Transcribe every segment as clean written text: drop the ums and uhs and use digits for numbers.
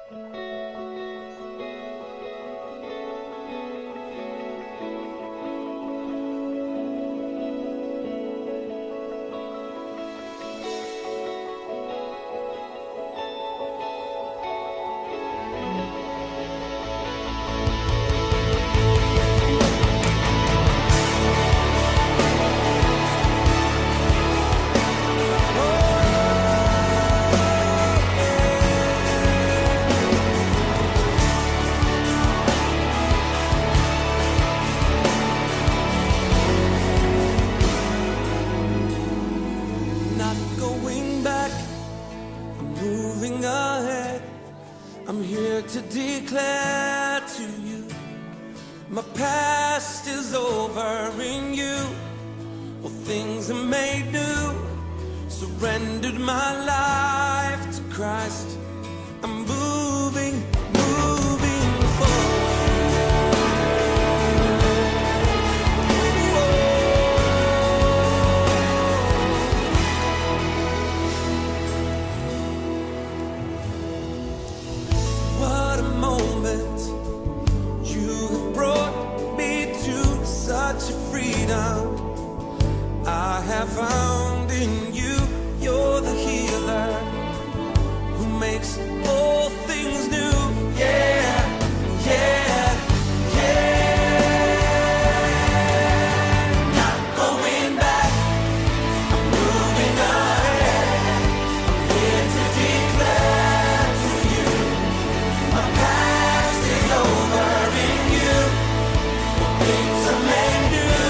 Not going back, I'm moving ahead. I'm here to declare to you, my past is over in you. All things are made new. Surrendered my life to Christ. I'm moving forward. What a moment. You have brought me to such a freedom. I have found in you, you're the healer who makes all things new. Yeah, yeah, yeah. Not going back, I'm moving ahead. I'm here to declare to you, my past is over in you. Things are made new.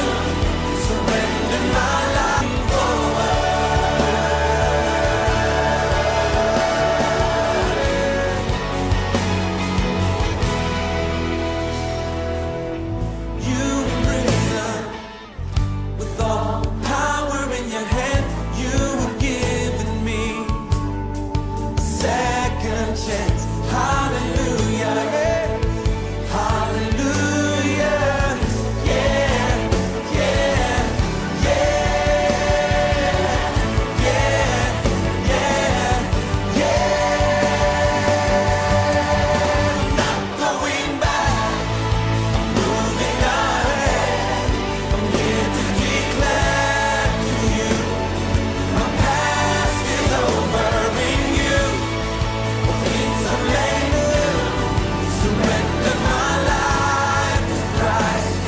Surrender my life you have risen with all power in your hand. You have given me a second chance. Hallelujah, yeah. Hallelujah, yeah, yeah, yeah, yeah, yeah, yeah. Not going back, moving ahead. I'm here to declare to you, my past is over in you. All things are made new. Surrender my life to Christ.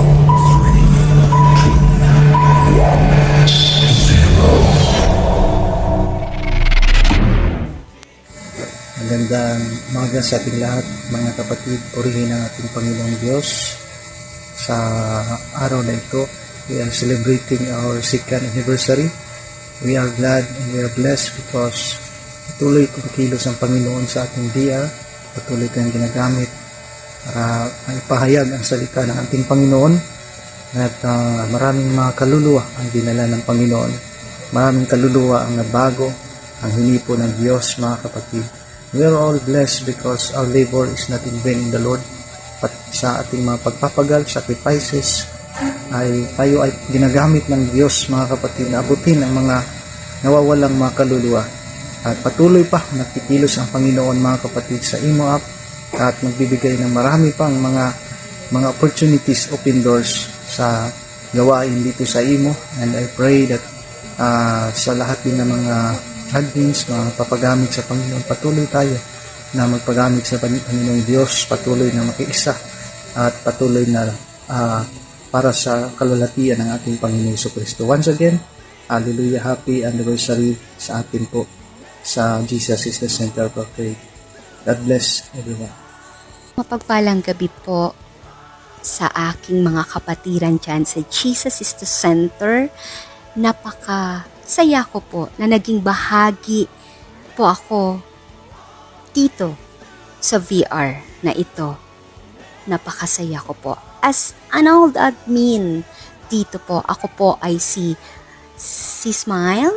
Magandang umaga sa ating lahat, mga kapatid. Purihin ang ating Panginoong Diyos. Sa araw na ito, we are celebrating our 2nd anniversary. We are glad and we are blessed because patuloy kumikilos ang Panginoon sa ating DR. Patuloy kang ginagamit para maipahayag ang salita ng ating Panginoon. At maraming mga kaluluwa ang dinala ng Panginoon. Maraming kaluluwa ang nabago, ang hinipo ng Diyos, mga kapatid. We are all blessed because our labor is not in vain in the Lord. At sa ating mga pagpapagal, sacrifices, tayo ay ginagamit ng Diyos, mga kapatid, na abutin ang mga nawawalang mga kaluluwa. At patuloy pa nagkikilos ang Panginoon, mga kapatid, sa Imo App at magbibigay ng marami pang mga opportunities, open doors sa gawain dito sa Imo. And I pray that sa lahat din ng mga admins, mga papagamit sa Panginoon, patuloy tayo na magpagamit sa Panginoong Diyos, patuloy na makiisa at patuloy na para sa kalwalhatian ng ating Panginoon Jesucristo. Once again, hallelujah, happy anniversary sa atin po sa Jesus is the Center of our Faith. God bless everyone. Mapagpalang gabi po sa aking mga kapatiran dyan sa Jesus is the Center. Napakasaya ko po na naging bahagi po ako dito sa VR na ito. Napakasaya ko po. As an old admin dito po, ako po ay si Smile,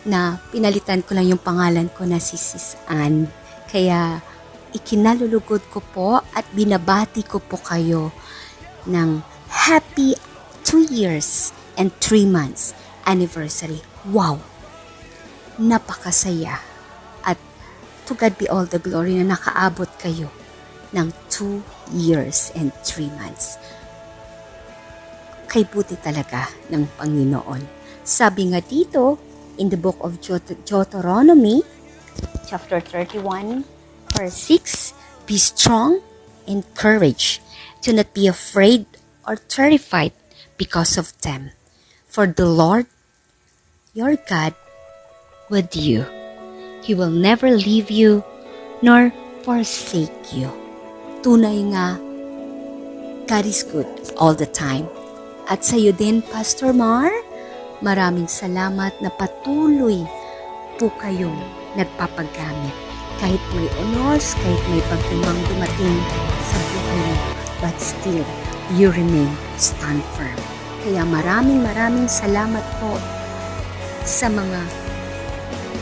na pinalitan ko lang yung pangalan ko na si Sis Ann. Kaya ikinalulugod ko po at binabati ko po kayo ng happy 2 years and 3 months anniversary. Wow! Napakasaya. At To God be all the glory na nakaabot kayo ng 2 years and 3 months. Kay buti talaga ng Panginoon. Sabi nga dito, in the book of Deuteronomy, chapter 31, verse 6, be strong and courage. Do not be afraid or terrified because of them. For the Lord, your God, with you. He will never leave you nor forsake you. Tunay nga, God is good all the time. At sa iyo din, Pastor Mar, maraming salamat na patuloy po kayong nagpapagamit. Kahit may unos, kahit may pagdimang dumating sa buhay mo, but still, you remain stand firm. Kaya maraming salamat po sa mga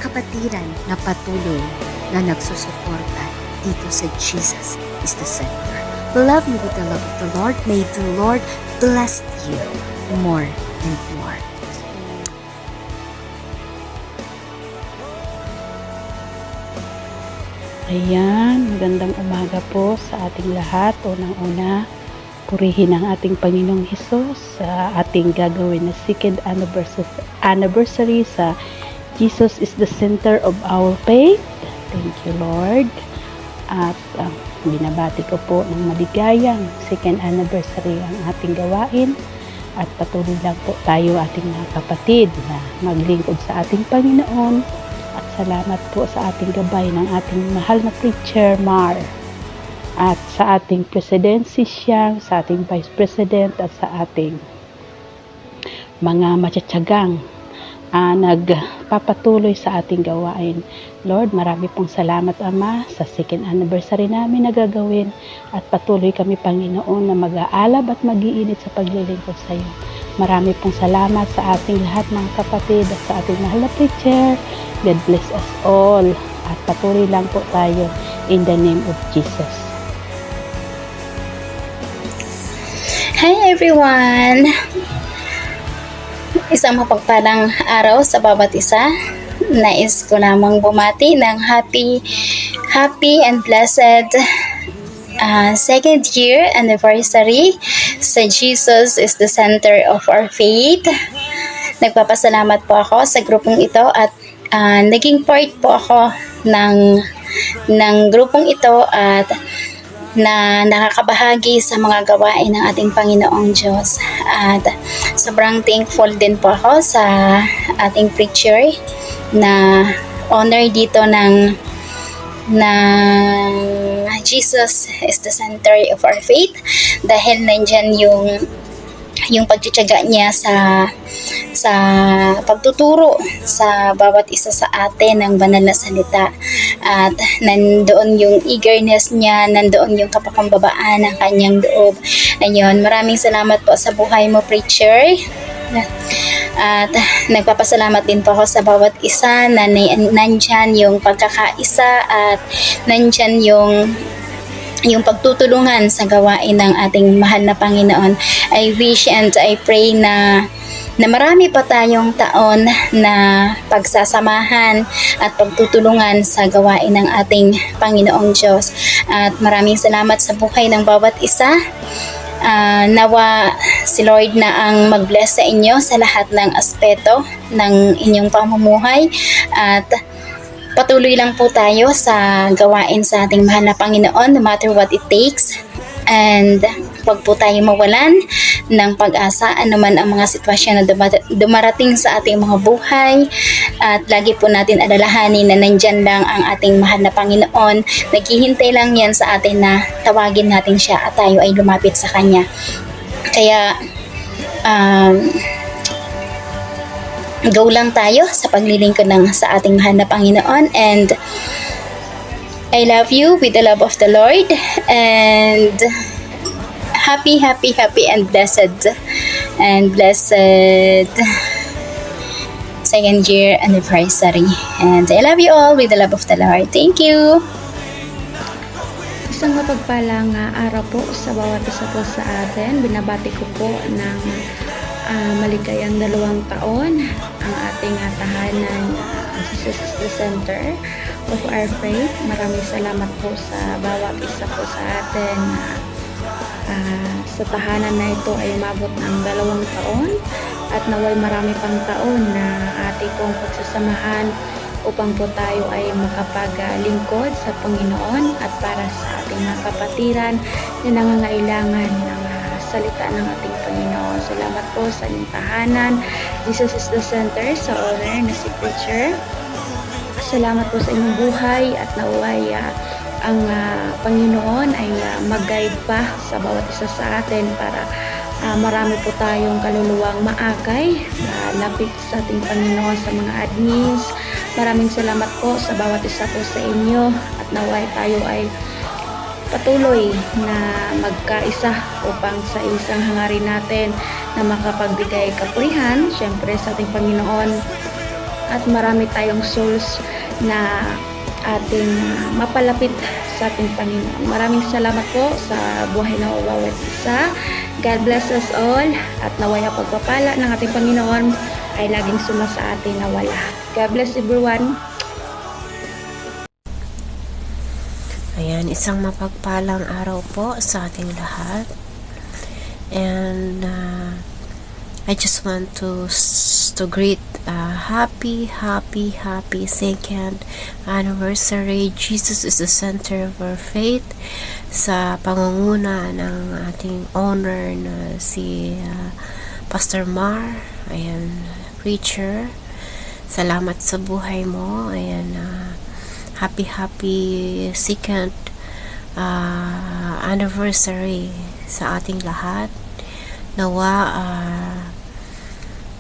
kapatiran na patuloy na nagsusuporta dito sa Jesus is the Center. We love you with the love of the Lord. May the Lord bless you more and more. Ayan, magandang umaga po sa ating lahat. Unang-una, purihin ang ating Panginoong Hesus sa ating gagawin na second anniversary sa Jesus is the center of our faith. Thank you, Lord. At binabati ko po ng maligayang second anniversary ang ating gawain. At patuloy lang po tayo ating mga kapatid na maglingkod sa ating Panginoon. At salamat po sa ating gabay ng ating mahal na preacher, Mar. At sa ating presidency siyang, sa ating vice president at sa ating mga matsatsagang nagpapatuloy sa ating gawain. Lord, marami pong salamat, Ama, sa second anniversary namin na gagawin at patuloy kami, Panginoon, na mag-aalab at mag-iinit sa paglilingkod sa iyo. Marami pong salamat sa ating lahat mga kapatid at sa ating mahal na preacher. God bless us all at patuloy lang po tayo in the name of Jesus. Hi everyone! Isang mapagpalang araw sa bawat isa. Nais ko lamang bumati ng happy and blessed second year anniversary sa Jesus is the center of our faith. Nagpapasalamat po ako sa grupong ito at naging part po ako ng grupong ito at na nakakabahagi sa mga gawain ng ating Panginoong Diyos. At sobrang thankful din po ako sa ating preacher na honor dito ng Jesus is the center of our faith dahil nandyan yung pagtitiyaga niya sa pagtuturo sa bawat isa sa atin ng banal na salita at nandoon yung eagerness niya, nandoon yung kapakambabaan ng kanyang loob. Ayun, maraming salamat po sa buhay mo, preacher. At nagpapasalamat din po ako sa bawat isa na nandyan yung pagkakaisa at nandyan yung pagtutulungan sa gawain ng ating mahal na Panginoon. I wish and I pray na marami pa tayong taon na pagsasamahan at pagtutulungan sa gawain ng ating Panginoong Diyos. At maraming salamat sa buhay ng bawat isa. Nawa si Lord na ang mag-bless sa inyo sa lahat ng aspeto ng inyong pamumuhay at patuloy lang po tayo sa gawain sa ating mahal na Panginoon no matter what it takes. And wag po tayo mawalan ng pag-asa anuman ang mga sitwasyon na dumarating sa ating mga buhay. At lagi po natin alalahanin na nandyan lang ang ating mahal na Panginoon. Naghihintay lang yan sa atin na tawagin natin siya at tayo ay lumapit sa Kanya. Kaya go lang tayo sa paglilingkod sa ating mahal na Panginoon. And I love you with the love of the Lord and happy and blessed second year anniversary. And I love you all with the love of the Lord. Thank you. Isang mapagpalang araw po sa bawat isa po sa atin. Binabati ko po ng maligayang 2 taon ang ating tahanan Jesus is the Center of our faith. Maraming salamat po sa bawat isa po sa atin na sa tahanan na ito ay umabot ng 2 taon at naway marami pang taon na ating pong pagsasamahan upang po tayo ay makapaglingkod sa Panginoon at para sa ating mga kapatiran na nangangailangan ng salita ng ating Panginoon. Salamat po sa inyong tahanan. Jesus is the center sa owner na si Preacher. Salamat po sa inyong buhay at naway ang Panginoon ay mag-guide pa sa bawat isa sa atin para marami po tayong kaluluwang maakay, lapit sa ating Panginoon, sa mga admins. Maraming salamat po sa bawat isa po sa inyo at naway tayo ay patuloy na magkaisa upang sa isang hangarin natin na makapagbigay kapurihan, syempre sa ating Panginoon, at marami tayong souls na ating mapalapit sa ating Panginoon. Maraming salamat po sa buhay na bawat isa. God bless us all at naway ang pagpapala ng ating Panginoon ay laging suma sa atin na wala. God bless everyone. Ayan, isang mapagpalang araw po sa ating lahat. And I just want to greet happy second anniversary. Jesus is the center of our faith, sa pangunguna ng ating owner na si Pastor Mar. Ayan, Preacher, salamat sa buhay mo. Ayan, happy second anniversary sa ating lahat. Nawa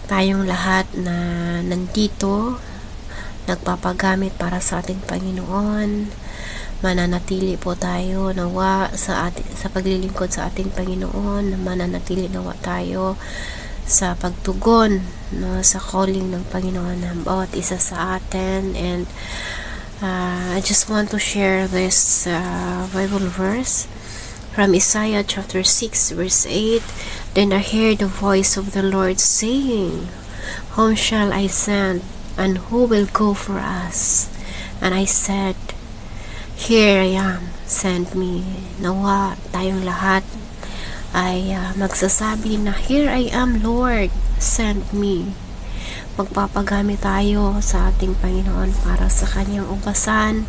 tayong lahat na nandito nagpapagamit para sa ating Panginoon, mananatili po tayo nawa sa paglilingkod sa ating Panginoon, mananatili nawa tayo sa pagtugon, no, sa calling ng Panginoon ng bawat isa sa atin. And I just want to share this Bible verse from Isaiah chapter 6 verse 8. Then I heard the voice of the Lord saying, Whom shall I send, and who will go for us? And I said, Here I am, send me. Nawa tayong lahat ay magsasabi na, Here I am, Lord, send me. Magpapagamit tayo sa ating Panginoon para sa kanyang ubasan,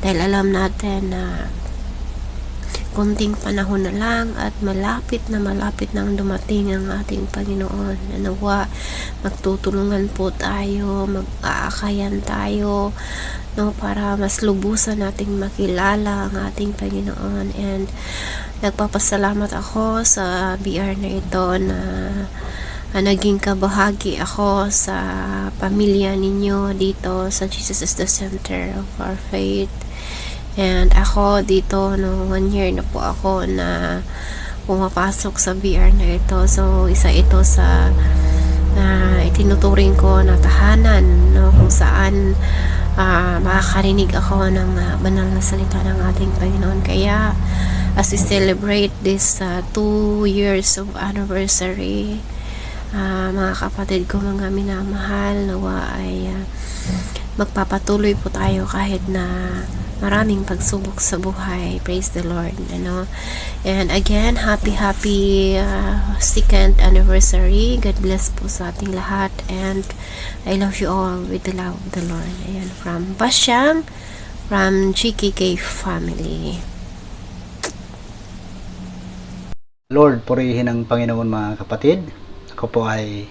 dahil alam natin na kunting panahon na lang at malapit na ang dumating ang ating Panginoon. Nawa magtutulungan po tayo, mag-aakayan tayo, no, para mas lubusan nating makilala ang ating Panginoon. And nagpapasalamat ako sa BR na ito na naging kabahagi ako sa pamilya ninyo dito sa Jesus is the center of our faith. And ako dito, no, 1 year na po ako na pumapasok sa BR na ito. So isa ito sa itinuturing ko na tahanan, no, kung saan makakarinig ako ng banal na salita ng ating Panginoon. Kaya as we celebrate this 2 years of anniversary, mga kapatid ko, mga minamahal, nawa ay magpapatuloy po tayo kahit na maraming pagsubok sa buhay. Praise the Lord, ano. And again, happy second anniversary. God bless po sa ating lahat, and I love you all with the love of the Lord. Ayan, from Basyang, from GKK family. Lord, purihin ang Panginoon, mga kapatid. Ako po ay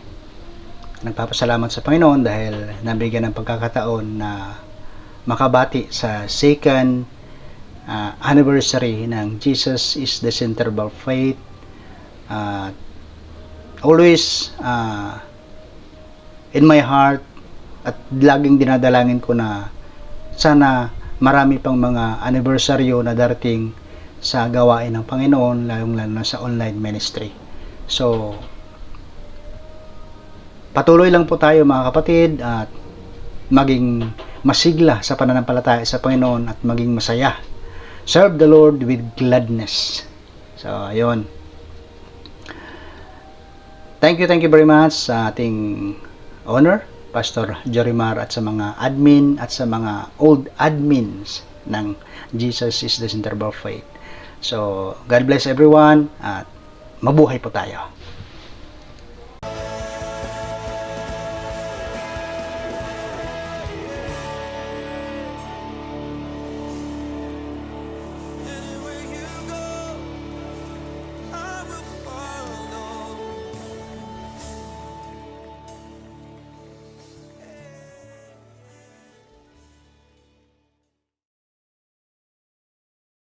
nagpapasalamat sa Panginoon dahil nabigyan ng pagkakataon na makabati sa second anniversary ng Jesus is the center of our faith. Always in my heart, at laging dinadalangin ko na sana marami pang mga anibersaryo na darating sa gawain ng Panginoon, lalong-lalo na sa online ministry. So patuloy lang po tayo, mga kapatid, at maging masigla sa pananampalataya sa Panginoon at maging masaya. Serve the Lord with gladness. So, ayun. Thank you very much sa ating owner, Pastor Jorimar at sa mga admin at sa mga old admins ng Jesus is the Center of Our Faith. So, God bless everyone at mabuhay po tayo.